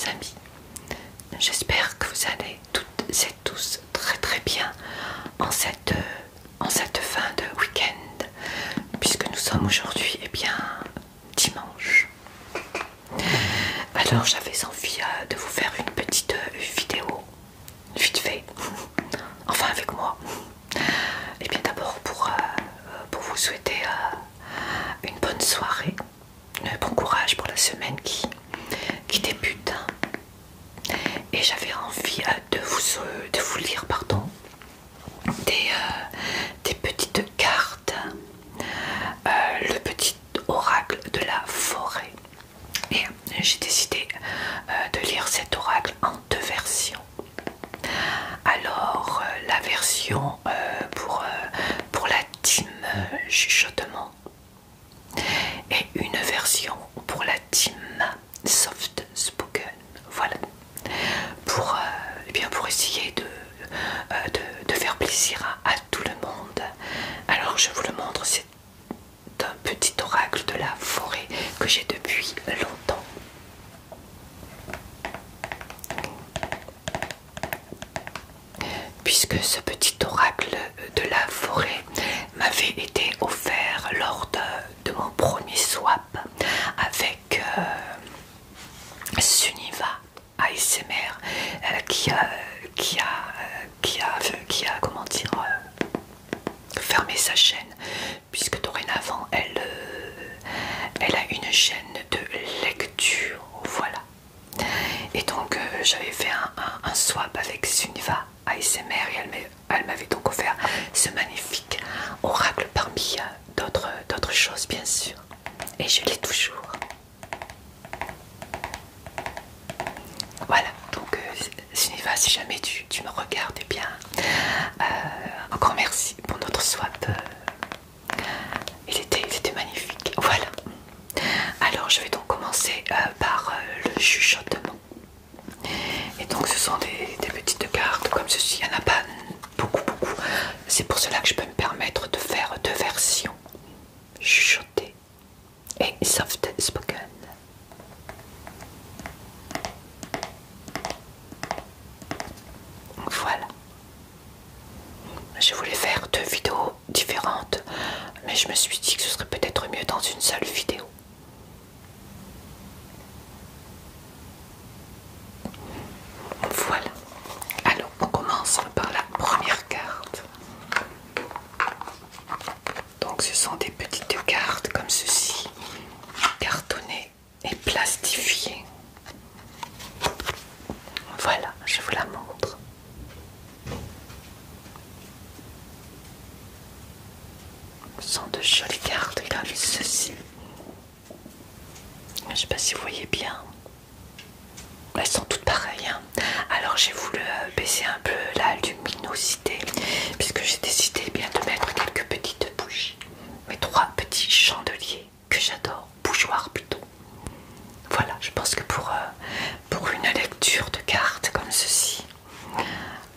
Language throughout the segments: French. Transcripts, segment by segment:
mes amis. J'espère que vous allez toutes et tous très bien en cette fin de week-end, puisque nous sommes aujourd'hui, eh bien, dimanche. Alors j'avais envie de vous faire une petite vidéo, vite fait, enfin avec moi. Et bien d'abord pour vous souhaiter une bonne soirée, bon courage pour la semaine qui débute. Et j'avais envie de vous lire des petites cartes, le petit oracle de la forêt. Et j'ai décidé de lire cet oracle en deux versions. Alors la version pour la team chuchotement et une version pour la team soft spoken. Voilà, pour essayer de faire plaisir à tout le monde. Alors je vous le montre, c'est un petit oracle de la forêt que j'ai depuis longtemps. Puisque ce petit oracle de la forêt m'avait été offert lors de mon premier swap avec Suniva ASMR qui a comment dire fermé sa chaîne, puisque dorénavant elle a une chaîne de lecture, voilà. Et donc j'avais fait un swap avec Suniva ASMR et elle m'avait donc offert ce magnifique oracle parmi d'autres choses bien sûr, et je l'ai toujours. Voilà, donc Suniva, si jamais tu me regardes, eh bien encore merci pour notre swap, il était magnifique. Voilà, alors je vais donc commencer par le chuchotement. Et donc ce sont des petites cartes comme ceci, il n'y en a pas beaucoup, c'est pour cela que je peux me permettre de faire deux versions, chuchoter et soft spoken. Voilà, je voulais faire deux vidéos différentes, mais je me suis dit que ce serait peut-être mieux dans une seule vidéo. Voilà, alors on commence par la première carte. Donc ce sont des petites cartes comme ceci, cartonnées et plastifiées. Voilà, je vous la montre. Ce sont de jolies cartes comme ceci. Je ne sais pas si vous voyez bien. Elles sont toutes pareilles, hein. Alors j'ai voulu baisser un peu la luminosité, puisque j'ai décidé bien de mettre quelques petites bougies. Mes trois petits chandeliers que j'adore, bougeoirs plutôt. Voilà, je pense que pour une lecture de cartes comme ceci,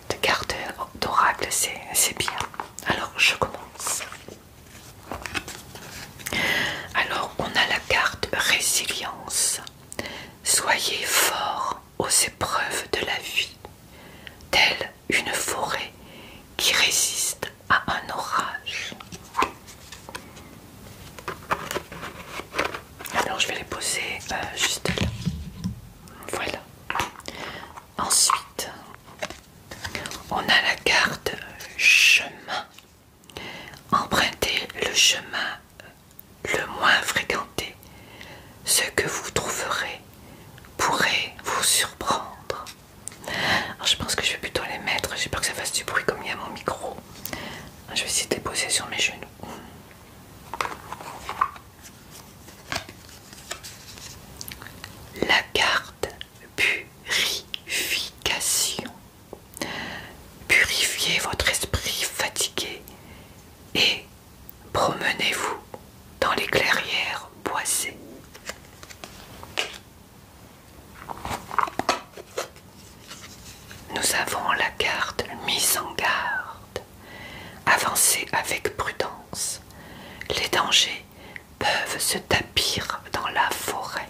de cartes d'oracle, c'est bien. Alors je commence. Alors on a la carte résilience. Soyez forts aux épreuves de la vie, telle une forêt qui résiste à un orage. Alors je vais les poser juste là. Voilà. Ensuite, on a la carte chemin. Empruntez le chemin le moins fréquenté. Ce que vous trouverez pourrait vous surprendre. Alors je pense que je vais plutôt les mettre, j'ai peur que ça fasse du bruit comme il y a mon micro. Je vais essayer de les poser sur mes genoux. La carte purification. Purifiez votre esprit fatigué et promenez-vous dans les clairières boisées. Nous avons la carte mise en garde. Avancez avec prudence. Les dangers peuvent se tapir dans la forêt.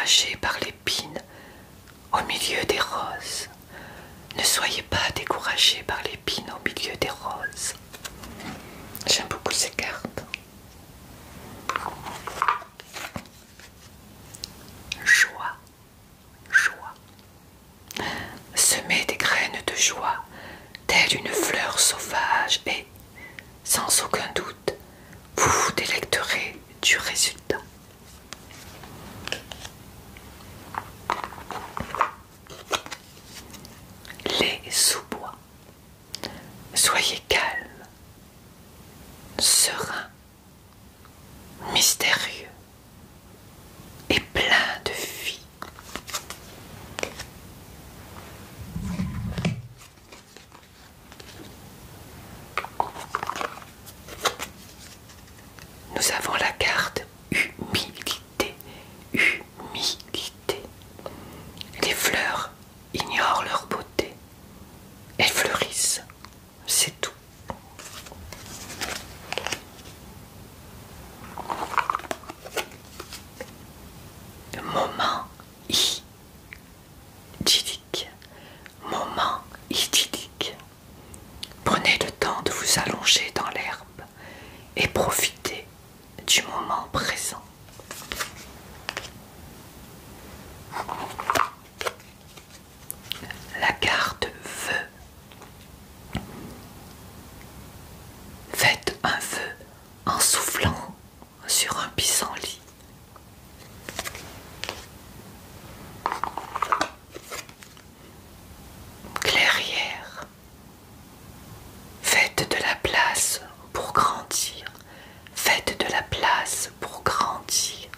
découragé par l'épine au milieu des roses. Ne soyez pas découragé par l'épine au milieu des roses. J'aime beaucoup ces cartes. Joie, joie. Semez des graines de joie, telle une fleur sauvage et, sans aucun doute, vous vous délecterez du résultat. Les sous-bois. Soyez calme, serein, mystérieux et plein de vie. Nous avons la carte humilité, humilité. Les fleurs ignorent leur beauté. Elles fleurissent, c'est tout. Moment idyllique, moment idyllique. Prenez le temps de vous allonger dans l'herbe et profitez du moment présent. La carte vœu. Faites un vœu en soufflant sur un pissenlit. Clairière. Faites de la place pour grandir. Faites de la place pour grandir.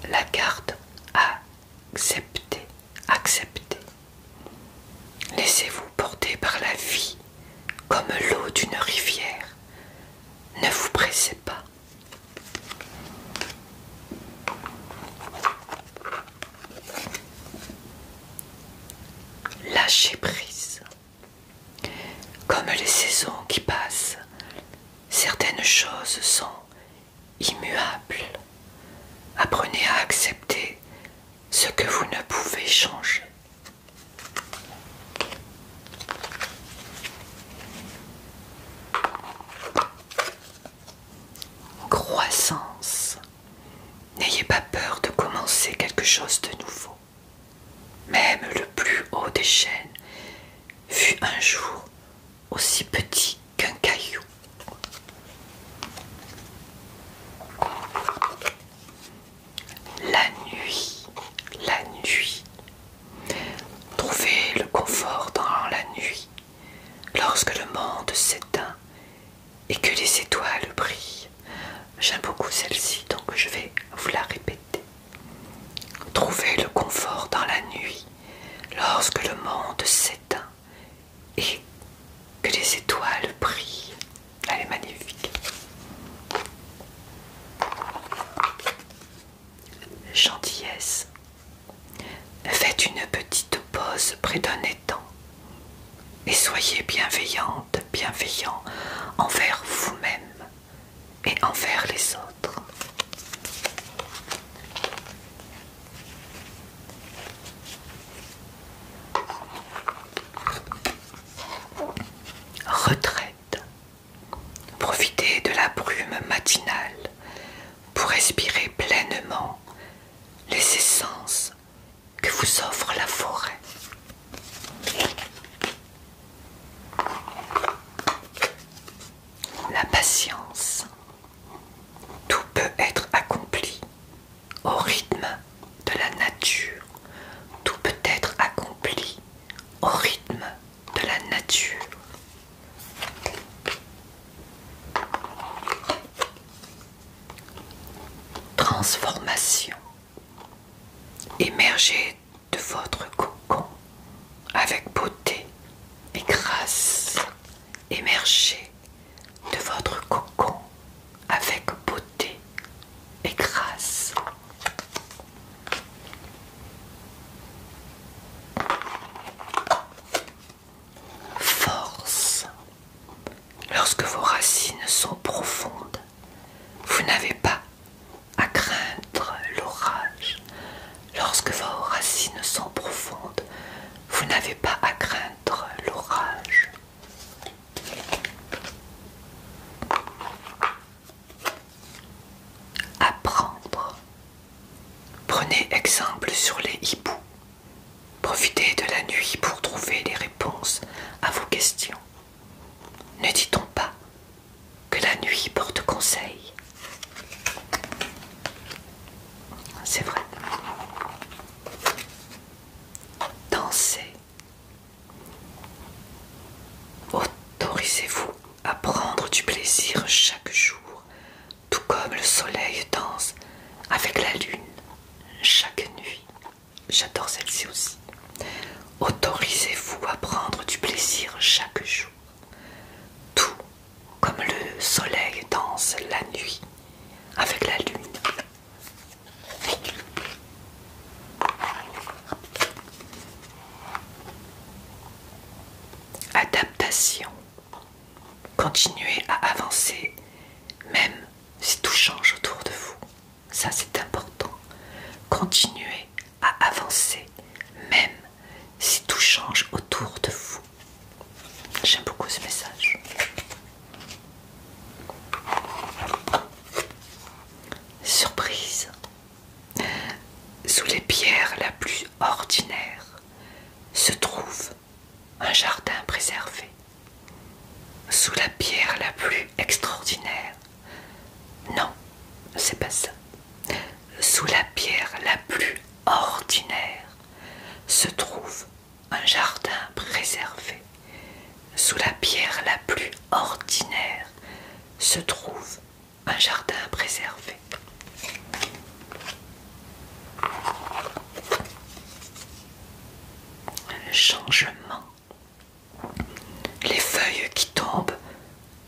La carte accepter, accepter. Laissez-vous porter par la vie comme l'eau d'une rivière. Ne vous pressez pas. Lâchez prise. Comme les saisons qui passent, certaines choses sont immuables. Apprenez à accepter ce que vous ne pouvez changer. Croissance. N'ayez pas peur de commencer quelque chose de nouveau. Même le plus haut des chênes fut un jour aussi petit qu'un caillou. La nuit, la nuit. Trouvez le confort dans la nuit, lorsque le monde s'éteint et que les étoiles brillent. J'aime beaucoup celle-ci, donc je vais vous la répéter. Trouvez le confort dans la nuit, lorsque le monde s'éteint et que les étoiles brillent. Elle est magnifique. Gentillesse. Faites une petite pause près d'un étang et soyez bienveillante, bienveillant envers vous-même et envers les autres. Retraite. Profitez de la brume matinale pour respirer pleinement les essences que vous offre la forêt. La patience. Tout peut être accompli au rythme de la nature. Tout peut être accompli au rythme de la nature. Transformation. Émergez de votre cocon avec beauté et grâce. Émergez de votre cocon avec beauté et grâce. Force. Le lorsque vos racines sont profondes, vous n'avez pas à craindre l'orage. Lorsque vos racines sont profondes, vous n'avez pas à craindre l'orage. Apprendre. Prenez exemple sur les hiboux. Profitez de la nuit pour trouver les réponses à vos questions. Ne dit-on pas que la nuit porte conseil? C'est vrai. Dansez. Autorisez-vous à prendre du plaisir chaque jour, tout comme le soleil danse avec la lune chaque nuit. J'adore celle-ci aussi. Autorisez-vous à prendre du plaisir chaque jour, tout comme le soleil danse la nuit avec la lune. Adaptation. Continuez à avancer, même si tout change autour de vous. Ça, c'est important. Continuez à avancer, même si tout change autour de vous. J'aime beaucoup ce message. Surprise. Sous les pierres la plus ordinaire se trouve un jardin préservé. Sous la pierre la plus extraordinaire. Non, c'est pas ça. Sous la pierre la plus ordinaire se trouve un jardin préservé. Sous la pierre la plus ordinaire se trouve un jardin préservé. Changement. Les feuilles qui tombent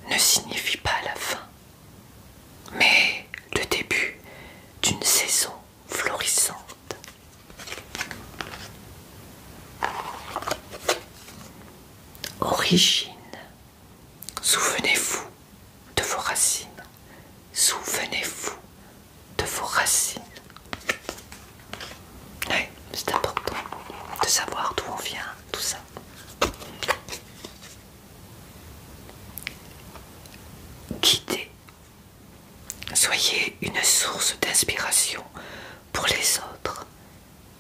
ne signifient pas la fin, mais le début d'une saison florissante. Origine. Souvenez-vous de vos racines. Souvenez-vous de vos racines. Oui, c'est important de savoir d'où on vient, tout ça. Guidez. Soyez une source d'inspiration pour les autres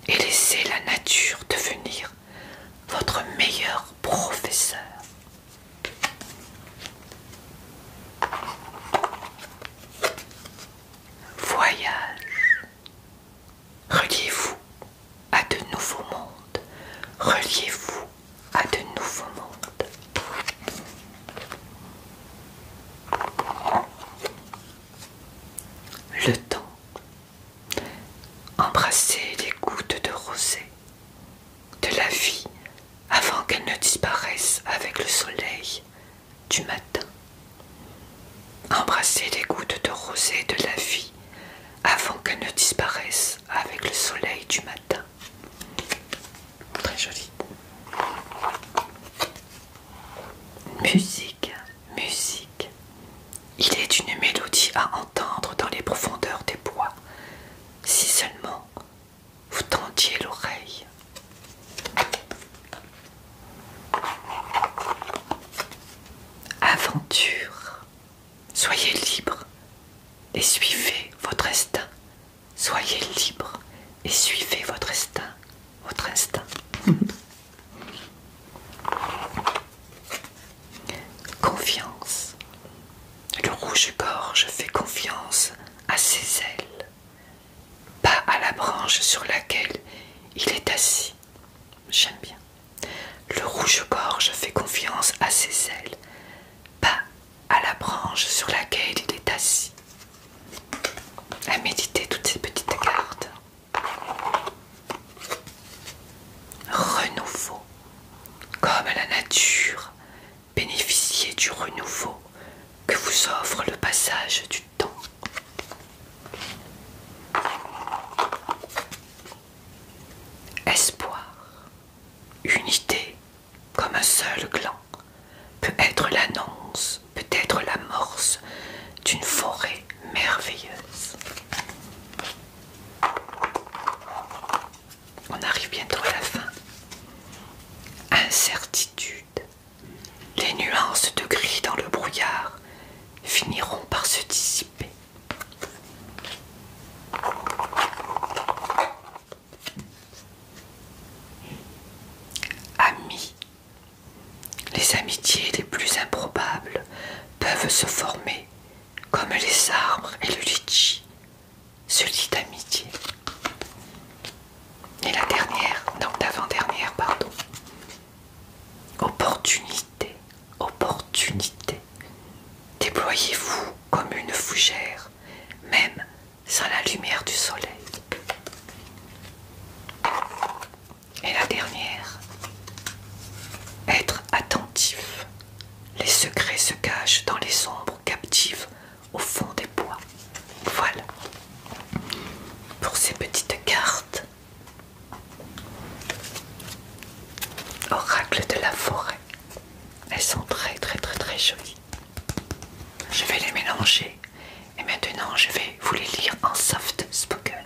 et laissez la nature devenir votre meilleur professeur. Voyage. Reliez-vous à de nouveaux mondes. Reliez-vous à de nouveaux mondes. Le temps. Embrassez les gouttes de rosée de la vie avant qu'elles ne disparaissent avec le soleil du matin. Embrassez les gouttes de rosée de la vie avant qu'elles ne disparaissent avec le soleil du matin. Très joli. Musique, musique. Il est une mélodie à entendre dans les profondeurs des bois, si seulement vous tendiez l'oreille. Aventure. Soyez libre et suivez votre instinct. Soyez libre et suivez votre instinct. Votre instinct. Confiance. Le rouge-gorge fait confiance à ses ailes, pas à la branche sur laquelle il est assis. J'aime bien. Le rouge-gorge fait confiance à ses ailes, pas à la branche sur laquelle il est assis. À méditer toutes ces petites cartes. Renouveau. Comme la nature, bénéficiez du renouveau que vous offre le passage du temps. Espoir. Une idée, comme un seul gland, peut être l'annonce, peut les nuances de gris dans le brouillard finiront par se dissiper. Amis, les amitiés les plus improbables peuvent se former comme les arbres et le litchi se lient d'amitié. Et la dernière, non, l'avant-dernière, pardon. Opportunité, opportunité. Déployez-vous comme une fougère, même sans la lumière du soleil. Et la dernière, être attentif. Les secrets se cachent dans les ombres captives au fond des bois. Voilà pour ces petites cartes. Oracle de la forêt. Elles sont très très très très jolies. Je vais les mélanger et maintenant je vais vous les lire en soft spoken.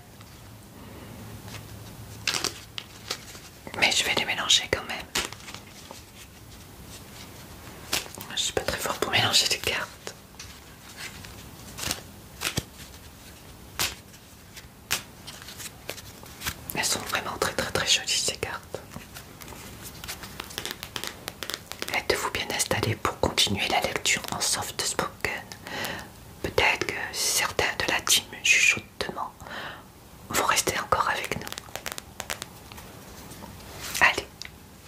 Mais je vais les mélanger quand même. Je suis pas très fort pour mélanger les cartes. Elles sont vraiment très très très jolies ces cartes. Êtes-vous bien installé pour continuer la lecture en soft spoken? Peut-être que certains de la team chuchotement vont rester encore avec nous. Allez,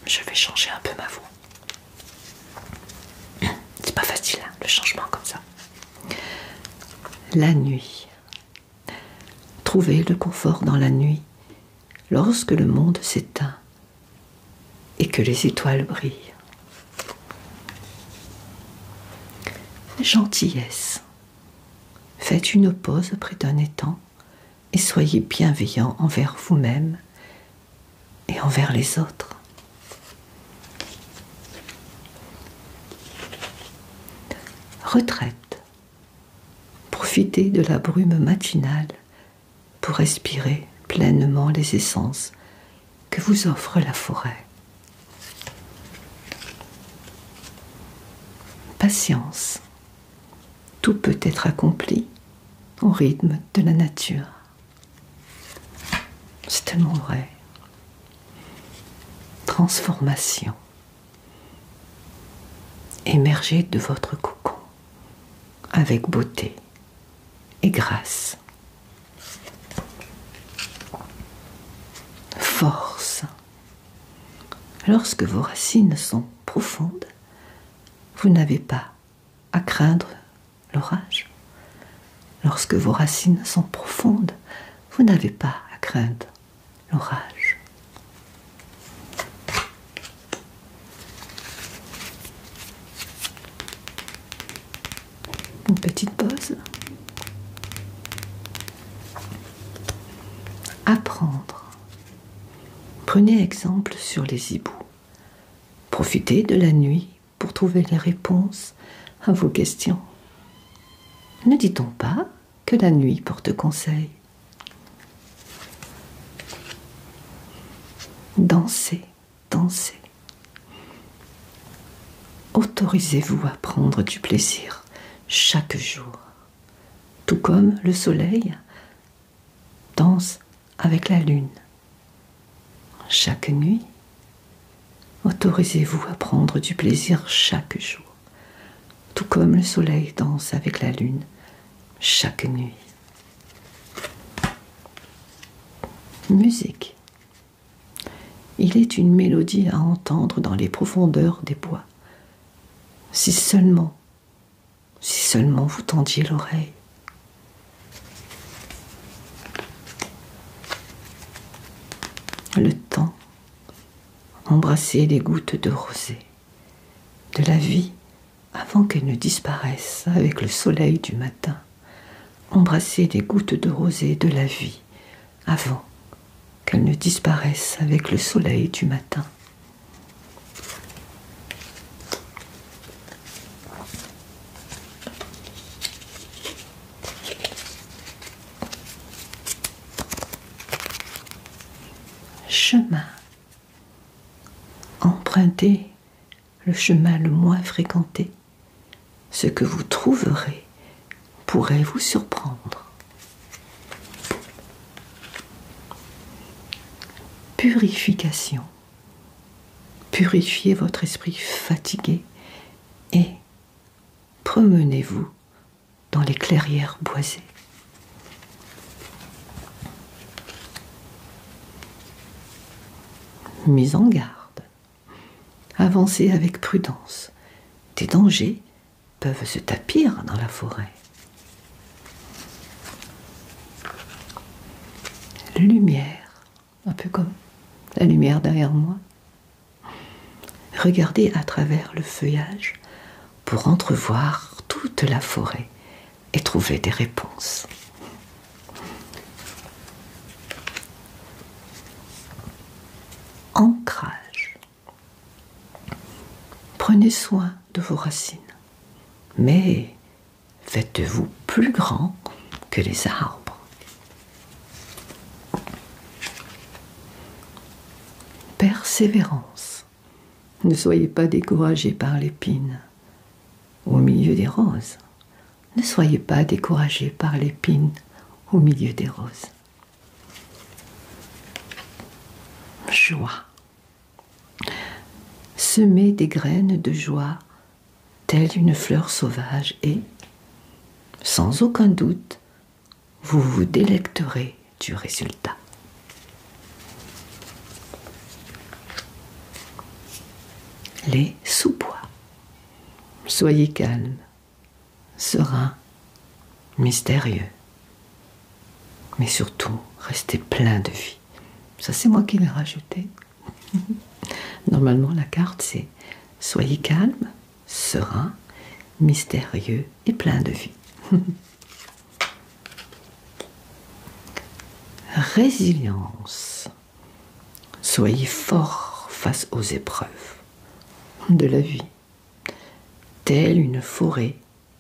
je vais changer un peu ma voix. C'est pas facile, hein, le changement comme ça. La nuit. Trouvez le confort dans la nuit lorsque le monde s'éteint et que les étoiles brillent. Gentillesse. Faites une pause près d'un étang et soyez bienveillant envers vous-même et envers les autres. Retraite. Profitez de la brume matinale pour respirer pleinement les essences que vous offre la forêt. Patience. Tout peut être accompli au rythme de la nature. C'est tellement vrai. Transformation. Émergez de votre cocon avec beauté et grâce. Force. Lorsque vos racines sont profondes, vous n'avez pas à craindre l'orage. Lorsque vos racines sont profondes, vous n'avez pas à craindre l'orage. Une petite pause. Apprendre. Prenez exemple sur les hiboux. Profitez de la nuit pour trouver les réponses à vos questions. Ne dit-on pas que la nuit porte conseil? Dansez, dansez. Autorisez-vous à prendre du plaisir chaque jour, tout comme le soleil danse avec la lune. Chaque nuit, autorisez-vous à prendre du plaisir chaque jour, tout comme le soleil danse avec la lune chaque nuit. Musique. Il est une mélodie à entendre dans les profondeurs des bois. Si seulement vous tendiez l'oreille. Le temps. Embrassez les gouttes de rosée de la vie avant qu'elles ne disparaissent avec le soleil du matin. Embrassez les gouttes de rosée de la vie avant qu'elles ne disparaissent avec le soleil du matin. Chemin. Empruntez le chemin le moins fréquenté, ce que vous trouverez pourrait vous surprendre. Purification. Purifiez votre esprit fatigué et promenez-vous dans les clairières boisées. Mise en garde. Avancez avec prudence. Des dangers peuvent se tapir dans la forêt. Lumière, un peu comme la lumière derrière moi. Regardez à travers le feuillage pour entrevoir toute la forêt et trouver des réponses. Ancrage. Prenez soin de vos racines, mais faites-vous plus grand que les arbres. Persévérance. Ne soyez pas découragés par l'épine au milieu des roses. Ne soyez pas découragés par l'épine au milieu des roses. Joie. Semez des graines de joie telle une fleur sauvage et, sans aucun doute, vous vous délecterez du résultat. Les sous-bois. Soyez calme, serein, mystérieux, mais surtout restez plein de vie. Ça, c'est moi qui l'ai rajouté. Normalement, la carte, c'est soyez calme, serein, mystérieux et plein de vie. Résilience. Soyez fort face aux épreuves de la vie, telle une forêt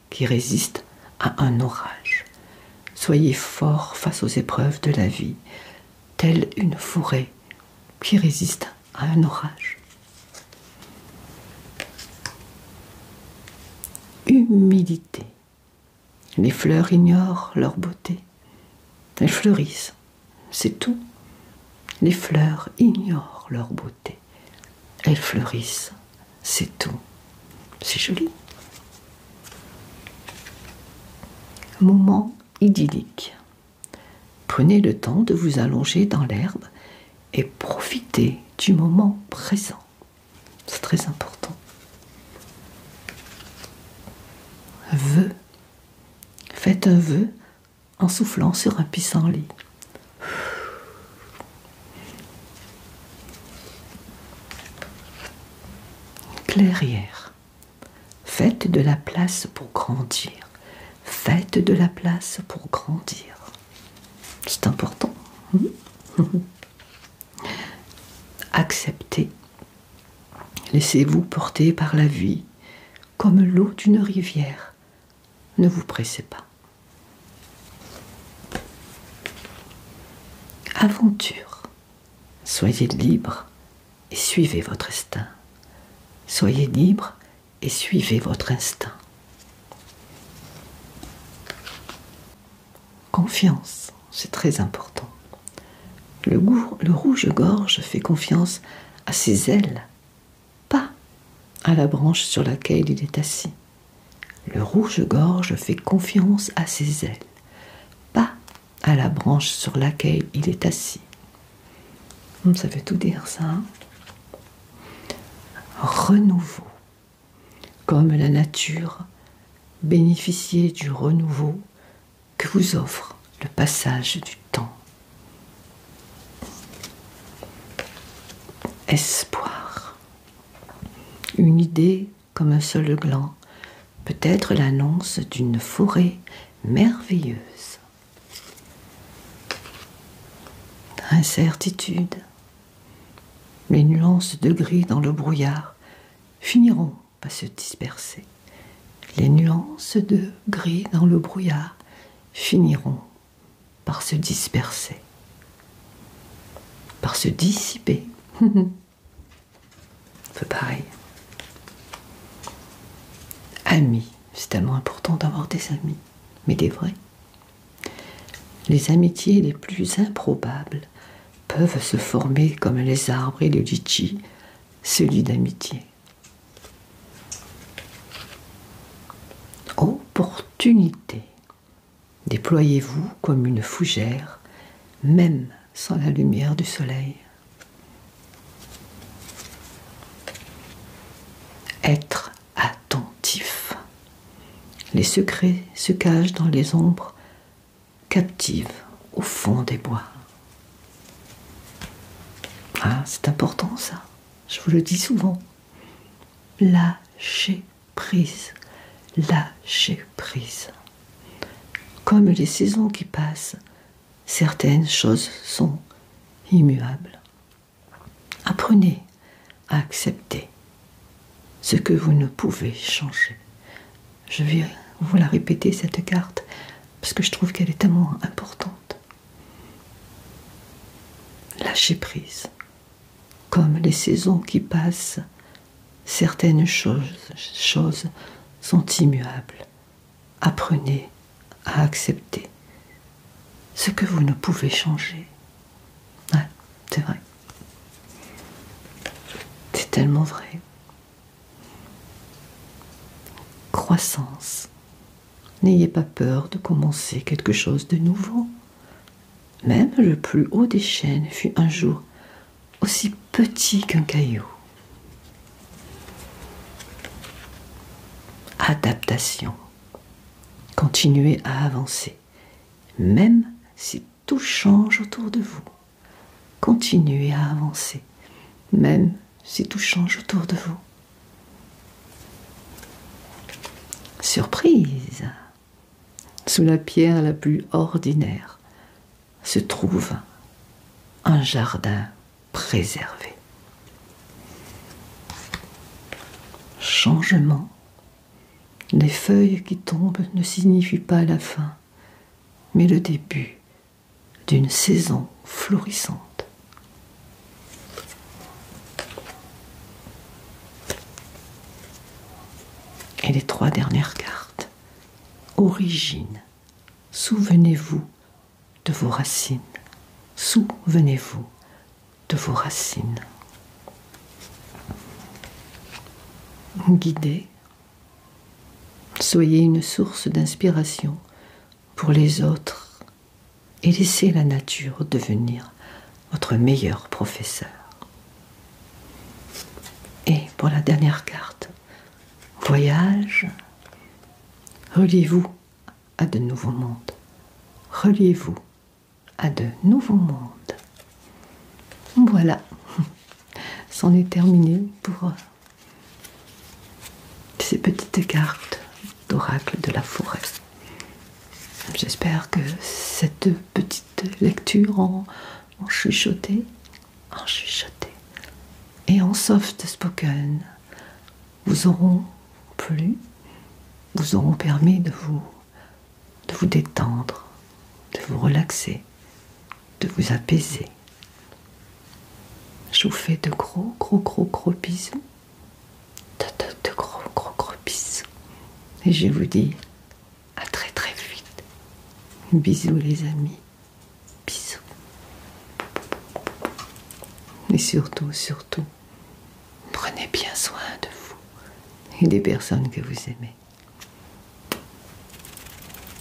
qui résiste à un orage. Soyez fort face aux épreuves de la vie, telle une forêt qui résiste à un orage. Humilité. Les fleurs ignorent leur beauté. Elles fleurissent, c'est tout. Les fleurs ignorent leur beauté. Elles fleurissent, c'est tout. C'est joli. Moment idyllique. Prenez le temps de vous allonger dans l'herbe et profitez du moment présent. C'est très important. Vœu. Faites un vœu en soufflant sur un pissenlit. Clairière. Faites de la place pour grandir. Faites de la place pour grandir. C'est important. Acceptez. Laissez-vous porter par la vie comme l'eau d'une rivière. Ne vous pressez pas. Aventure. Soyez libre et suivez votre instinct. Soyez libre et suivez votre instinct. Confiance, c'est très important. Le rouge-gorge fait confiance à ses ailes, pas à la branche sur laquelle il est assis. Le rouge-gorge fait confiance à ses ailes, pas à la branche sur laquelle il est assis. Ça veut tout dire, ça. Hein? Renouveau. Comme la nature, bénéficiez du renouveau que vous offre le passage du temps. Espoir. Une idée comme un seul gland peut être l'annonce d'une forêt merveilleuse. Incertitude. Les nuances de gris dans le brouillard finiront par se disperser. Les nuances de gris dans le brouillard finiront par se disperser, par se dissiper. C'est pareil. amis. C'est tellement important d'avoir des amis, mais des vrais. Les amitiés les plus improbables peuvent se former comme les arbres et le litchi, celui d'amitié. Opportunité. Déployez-vous comme une fougère, même sans la lumière du soleil. Être attentif. Les secrets se cachent dans les ombres captives au fond des bois. Ah, c'est important ça, je vous le dis souvent. Lâchez prise, lâchez prise. Comme les saisons qui passent, certaines choses sont immuables. Apprenez à accepter ce que vous ne pouvez changer. Je vais vous la répéter, cette carte, parce que je trouve qu'elle est tellement importante. Lâchez prise. Comme les saisons qui passent, certaines choses sont immuables. Apprenez à accepter ce que vous ne pouvez changer. Ouais, c'est vrai. C'est tellement vrai. Croissance. N'ayez pas peur de commencer quelque chose de nouveau. Même le plus haut des chênes fut un jour aussi petit qu'un caillou. Adaptation. Continuez à avancer, même si tout change autour de vous. Continuez à avancer, même si tout change autour de vous. Surprise! Sous la pierre la plus ordinaire se trouve un jardin préservé. Changement. Les feuilles qui tombent ne signifient pas la fin, mais le début d'une saison florissante. Et les 3 dernières cartes. Origine. Souvenez-vous de vos racines. Souvenez-vous de vos racines. Guidez. Soyez une source d'inspiration pour les autres et laissez la nature devenir votre meilleur professeur. Et pour la dernière carte, voyage, reliez-vous à de nouveaux mondes. Reliez-vous à de nouveaux mondes. Voilà, c'en est terminé pour ces petites cartes d'oracle de la forêt. J'espère que cette petite lecture en chuchoté et en soft spoken vous auront plu, vous auront permis de vous détendre, de vous relaxer, de vous apaiser. Je vous fais de gros bisous, de gros bisous. Et je vous dis à très vite. Bisous les amis, bisous. Et surtout, prenez bien soin de vous et des personnes que vous aimez.